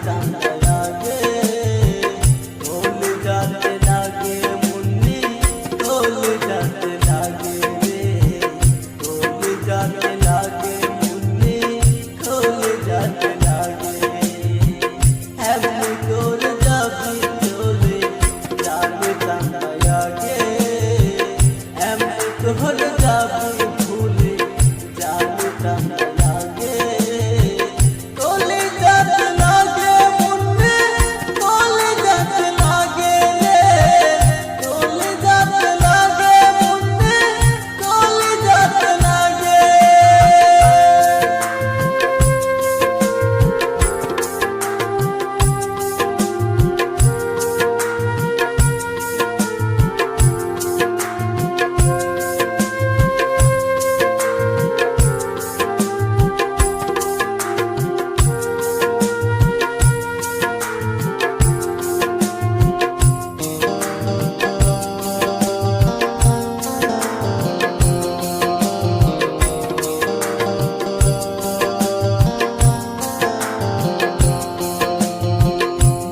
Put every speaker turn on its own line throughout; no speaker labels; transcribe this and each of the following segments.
ঠান্ডা লাগে দোলে যাতে লাগে মুন্নি দোলে যাতে লাগে রে দোলে যাতে লাগে মুন্নি দোলে যাতে লাগে এমনি করে যাবি দোলে যাতে ঠান্ডা লাগে এমনি করে যাবি ভুলে যাতে ঠান্ডা লাগে দোলে যাতে লাগে মুন্নি দোলে যাতে লাগে রে দোলে যাতে লাগে মুন্নি দোলে যাতে লাগে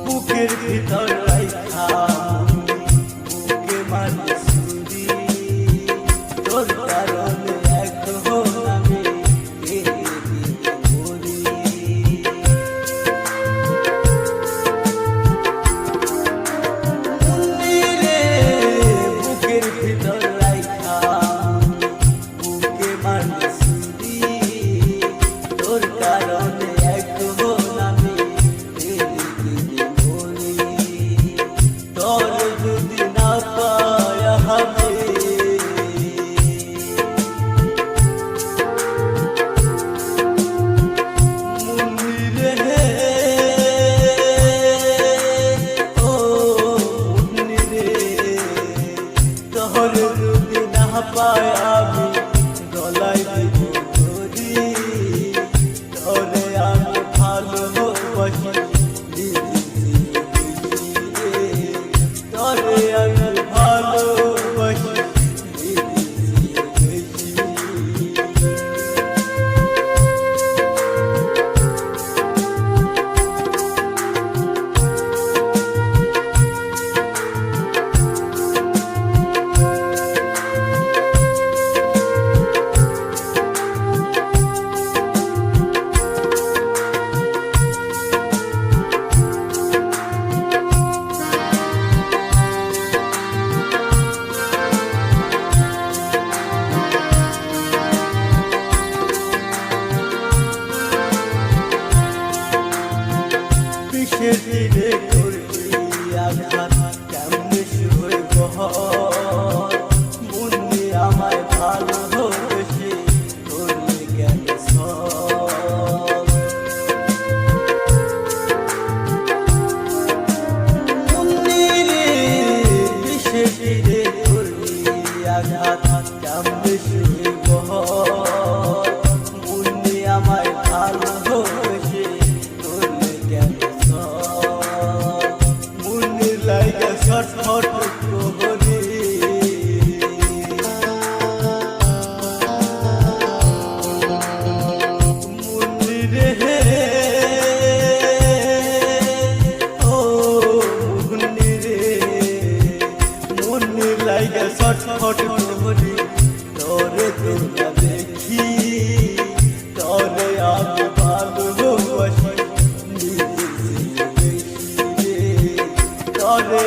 বুকের ভিতর রাইখা বুকে মারি সুরি তোর কারণে এখন আমি মরি রে বুকের ভিতর রাইখা বুকে মারি সুরি তোর কারণে এখন আমি তোর যদি না পায়া হবে মুন্নি রে ও মুন্নি রে তোর যদি না পায় আমি গলায় দিব ধরি তোরে আমি ভালোবাসি তোরে আমি ভালোবাসি বিষের দিনে করবি আঘাত কেমনে শুয়ে বহর মুন্নি আমায় ভালোবেসে করলে গেল সব মুন্নি রে বিষের দিনে করবি আঘাত কেমনে শুয়ে বহর মুন্নি আমায় ভালোবেসে করলে গেল মুন্নির লাইগা ছটফট করি মুন্নি রে ও মুন্নি রে মুন্নির লাইগা ছটফট করি তোরে তোরা দেখি তোরে আমি ভালোবাসি তোরে